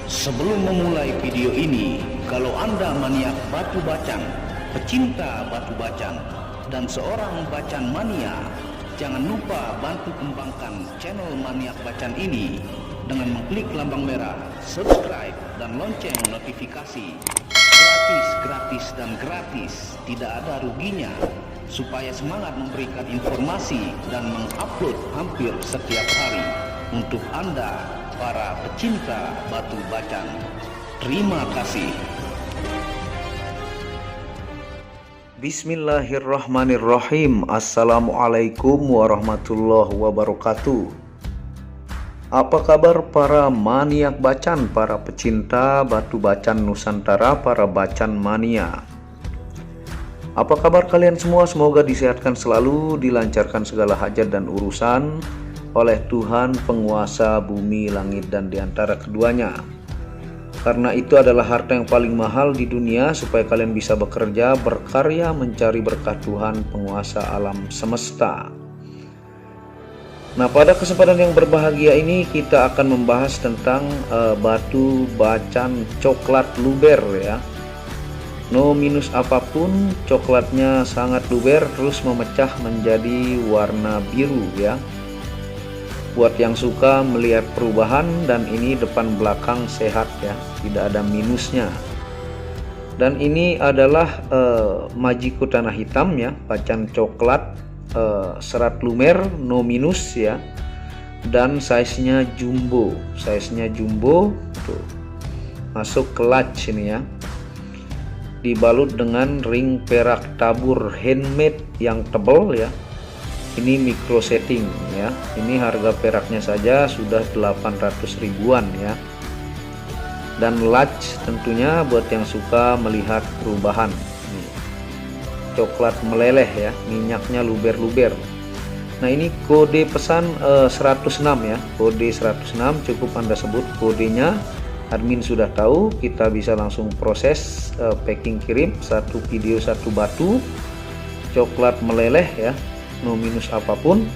Sebelum memulai video ini, kalau Anda maniak batu bacang, pecinta batu bacang, dan seorang bacan mania, jangan lupa bantu kembangkan channel Maniak Bacan ini dengan mengklik lambang merah, subscribe, dan lonceng notifikasi. Gratis dan gratis, tidak ada ruginya, supaya semangat memberikan informasi dan mengupload hampir setiap hari untuk Anda, para pecinta batu bacang. Terima kasih. Bismillahirrahmanirrahim. Assalamualaikum warahmatullahi wabarakatuh. Apa kabar para maniak bacan, para pecinta batu bacan Nusantara, para bacan mania? Apa kabar kalian semua? Semoga disehatkan selalu, dilancarkan segala hajat dan urusan oleh Tuhan penguasa bumi, langit, dan diantara keduanya. Karena itu adalah harta yang paling mahal di dunia, supaya kalian bisa bekerja, berkarya, mencari berkah Tuhan penguasa alam semesta. Nah, pada kesempatan yang berbahagia ini kita akan membahas tentang batu bacan coklat luber ya. No minus apapun, coklatnya sangat luber, terus memecah menjadi warna biru ya. Buat yang suka melihat perubahan, dan ini depan belakang sehat ya, tidak ada minusnya. Dan ini adalah Majiko tanah hitam ya, bacan coklat serat lumer no minus ya, dan size-nya jumbo, tuh. Masuk clutch ini ya, dibalut dengan ring perak tabur handmade yang tebal ya. Ini micro setting ya. Ini harga peraknya saja sudah 800 ribuan ya. Dan latch tentunya buat yang suka melihat perubahan. Nih, coklat meleleh ya, minyaknya luber-luber. Nah, ini kode pesan 106 ya. Kode 106 cukup Anda sebut kodenya. Admin sudah tahu, kita bisa langsung proses packing kirim. Satu video satu batu, coklat meleleh ya, no minus apapun.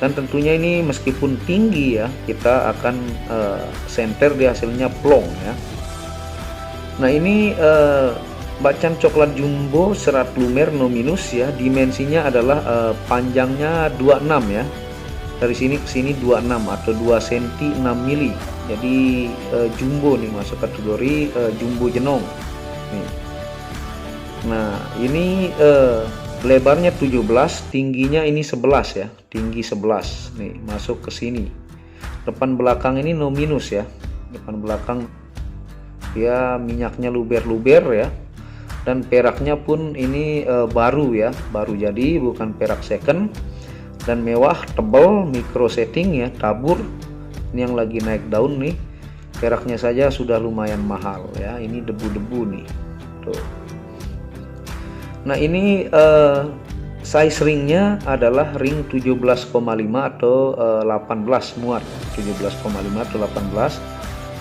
Dan tentunya ini meskipun tinggi ya, kita akan center di hasilnya plong ya. Nah, ini bacan coklat jumbo serat lumer no minus ya. Dimensinya adalah panjangnya 26 ya, dari sini ke sini 26 atau 2 cm 6 mili. Jadi jumbo nih, masuk kategori jumbo jenong nih. Nah, ini lebarnya 17, tingginya ini 11 ya, tinggi 11 nih, masuk ke sini. Depan belakang ini no minus ya, depan belakang ya, minyaknya luber-luber ya. Dan peraknya pun ini baru ya, baru jadi, bukan perak second. Dan mewah, tebal, micro setting ya, tabur. Ini yang lagi naik daun nih, peraknya saja sudah lumayan mahal ya. Ini debu-debu nih tuh. Nah, ini size ringnya adalah ring 17,5 atau 18 muat, 17,5 atau 18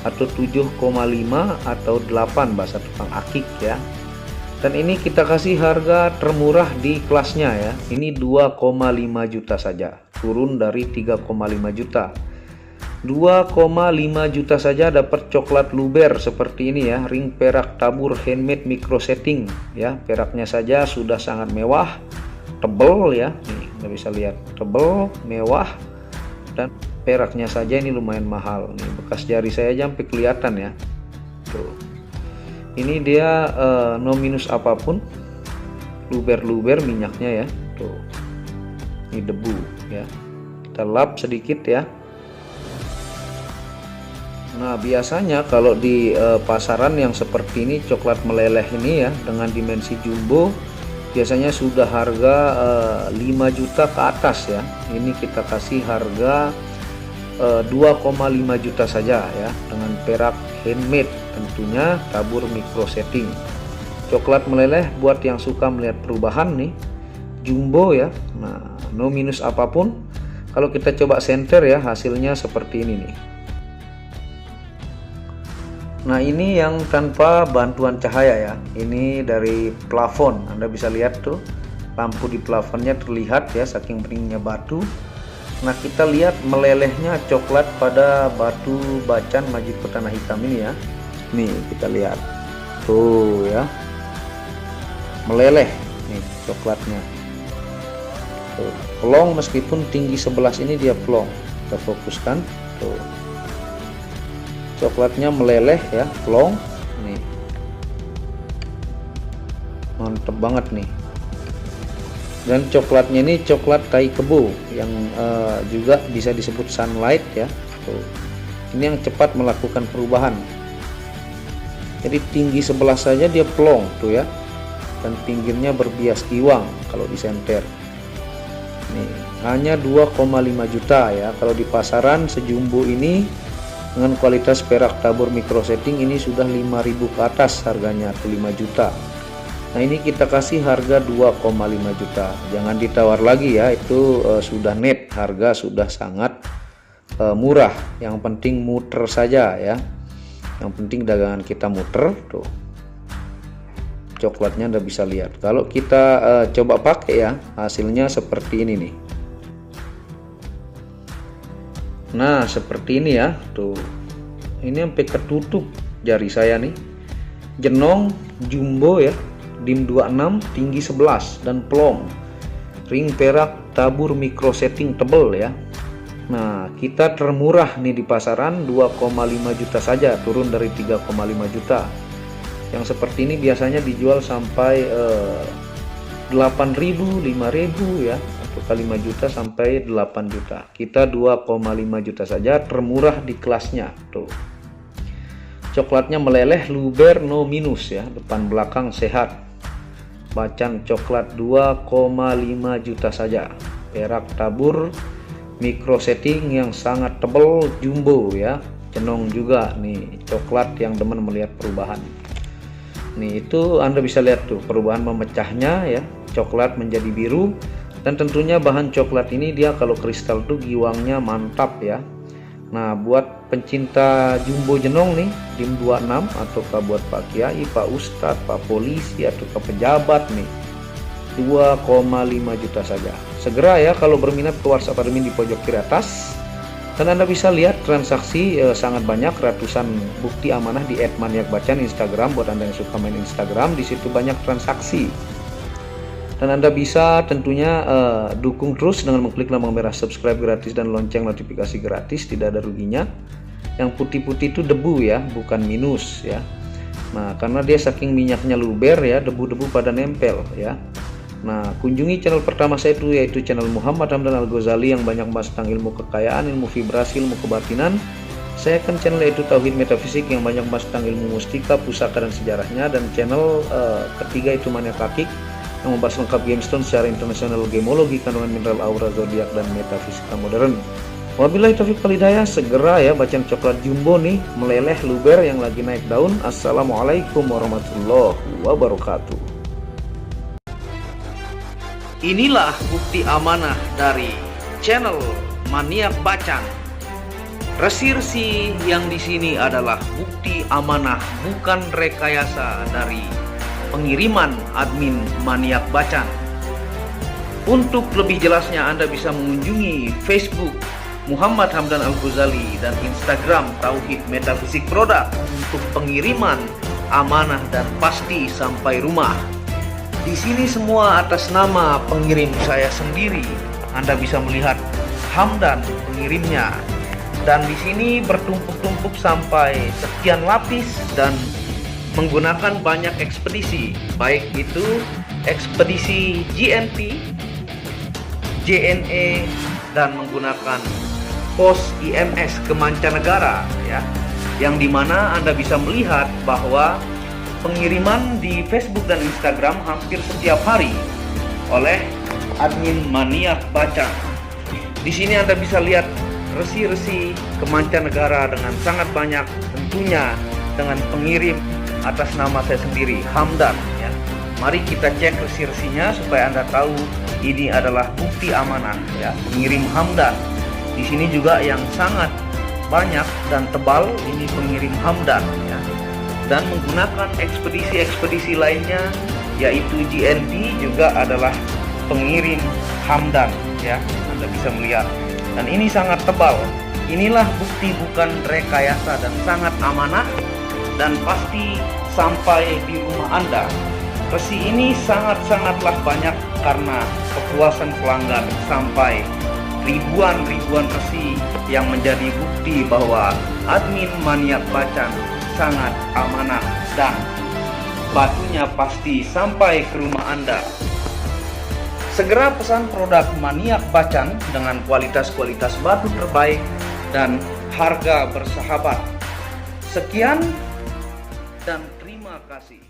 atau 7,5 atau 8 bahasa tukang akik ya. Dan ini kita kasih harga termurah di kelasnya ya. Ini 2,5 juta saja, turun dari 3,5 juta. 2,5 juta saja dapat coklat luber seperti ini ya, ring perak tabur handmade micro setting ya. Peraknya saja sudah sangat mewah, tebal ya. Nih, Anda bisa lihat, tebal, mewah, dan peraknya saja ini lumayan mahal. Nih, bekas jari saya aja sampai kelihatan ya. Tuh. Ini dia no minus apapun, luber-luber minyaknya ya. Tuh. Ini debu ya. Kita lap sedikit ya. Nah, biasanya kalau di pasaran yang seperti ini, coklat meleleh ini ya, dengan dimensi jumbo, biasanya sudah harga 5 juta ke atas ya. Ini kita kasih harga 2,5 juta saja ya, dengan perak handmade tentunya, tabur micro setting. Coklat meleleh buat yang suka melihat perubahan nih, jumbo ya. Nah, no minus apapun. Kalau kita coba center ya, hasilnya seperti ini nih. Nah, ini yang tanpa bantuan cahaya ya. Ini dari plafon. Anda bisa lihat tuh, lampu di plafonnya terlihat ya, saking beningnya batu. Nah, kita lihat melelehnya coklat pada batu bacan Majiko Tanah Hitam ini ya. Nih, kita lihat. Tuh ya. Meleleh nih coklatnya. Tuh, plong meskipun tinggi 11 ini dia plong. Kita fokuskan. Tuh. Coklatnya meleleh ya, plong. Nih. Mantep banget nih. Dan coklatnya ini coklat tai kebo yang juga bisa disebut sunlight ya. Tuh. Ini yang cepat melakukan perubahan. Jadi tinggi 11 saja dia plong tuh ya. Dan pinggirnya berbias iwang kalau disenter. Nih, hanya 2,5 juta ya. Kalau di pasaran sejumbo ini dengan kualitas perak tabur micro setting ini sudah 5.000 ke atas harganya, atau 5 juta. Nah, ini kita kasih harga 2,5 juta. Jangan ditawar lagi ya, itu sudah net, harga sudah sangat murah. Yang penting muter saja ya. Yang penting dagangan kita muter. Tuh. Coklatnya Anda bisa lihat. Kalau kita coba pakai ya, hasilnya seperti ini nih. Nah, seperti ini ya. Tuh. Ini sampai ketutup jari saya nih. Jenong jumbo ya. DIM 26 tinggi 11 dan plong. Ring perak tabur micro setting tebel ya. Nah, kita termurah nih di pasaran 2,5 juta saja, turun dari 3,5 juta. Yang seperti ini biasanya dijual sampai 8.000, 5.000 ya, atau kali 5 juta sampai 8 juta. Kita 2,5 juta saja, termurah di kelasnya. Tuh. Coklatnya meleleh, luber no minus ya, depan belakang sehat. Bacan coklat 2,5 juta saja. Perak tabur micro setting yang sangat tebal, jumbo ya. Cenong juga nih, coklat yang demen melihat perubahan. Nih, itu Anda bisa lihat tuh perubahan memecahnya ya. Coklat menjadi biru, dan tentunya bahan coklat ini dia kalau kristal tuh giwangnya mantap ya. Nah, buat pencinta jumbo jenong nih, DIM 26 ataukah buat Pak Kiai, Pak Ustadz, Pak Polisi ataukah pejabat nih, 2,5 juta saja. Segera ya kalau berminat ke WhatsApp admin di pojok kiri atas. Dan Anda bisa lihat transaksi sangat banyak, ratusan bukti amanah di @maniakbacan Instagram. Buat Anda yang suka main Instagram, di situ banyak transaksi. Dan Anda bisa tentunya dukung terus dengan mengklik lambang merah subscribe gratis dan lonceng notifikasi gratis, tidak ada ruginya. Yang putih-putih itu debu ya, bukan minus ya. Nah, karena dia saking minyaknya luber ya, debu-debu pada nempel ya. Nah, kunjungi channel pertama saya itu yaitu channel Muhammad Hamdan Al-Ghazali yang banyak membahas tentang ilmu kekayaan, ilmu vibrasi, ilmu kebatinan. Saya akan channel yaitu Tauhid Metafisik yang banyak membahas tentang ilmu mustika, pusaka dan sejarahnya, dan channel ketiga itu Maniak Akik yang membahas lengkap gemstone secara internasional, gemologi, kandungan mineral, aura, zodiak, dan metafisika modern. Wabillahi taufiq wal hidayah. Segera ya bacan coklat jumbo nih, meleleh luber yang lagi naik daun. Assalamualaikum warahmatullahi wabarakatuh. Inilah bukti amanah dari channel Maniak Bacan. Resi-resi yang di sini adalah bukti amanah, bukan rekayasa dari pengiriman admin Maniak Bacan. Untuk lebih jelasnya Anda bisa mengunjungi Facebook Muhammad Hamdan Al-Ghazali dan Instagram Tauhid Metafisik Produk untuk pengiriman amanah dan pasti sampai rumah. Di sini semua atas nama pengirim saya sendiri. Anda bisa melihat Hamdan pengirimnya. Dan di sini bertumpuk-tumpuk sampai sekian lapis dan menggunakan banyak ekspedisi, baik itu ekspedisi GNT, JNE, dan menggunakan pos IMS ke mancanegara ya, yang dimana Anda bisa melihat bahwa pengiriman di Facebook dan Instagram hampir setiap hari oleh admin Maniak Bacan. Di sini Anda bisa lihat resi-resi ke mancanegara dengan sangat banyak, tentunya dengan pengirim atas nama saya sendiri, Hamdan ya. Mari kita cek resi-resinya supaya Anda tahu ini adalah bukti amanah ya, pengirim Hamdan. Di sini juga yang sangat banyak dan tebal ini pengirim Hamdan ya. Dan menggunakan ekspedisi-ekspedisi lainnya yaitu GNT juga adalah pengirim Hamdan ya. Anda bisa melihat dan ini sangat tebal. Inilah bukti bukan rekayasa dan sangat amanah dan pasti sampai di rumah Anda. Resi ini sangat-sangatlah banyak karena kepuasan pelanggan sampai ribuan resi yang menjadi bukti bahwa admin Maniak Bacan sangat amanah dan batunya pasti sampai ke rumah Anda. Segera pesan produk Maniak Bacan dengan kualitas batu terbaik dan harga bersahabat. Sekian dan terima kasih.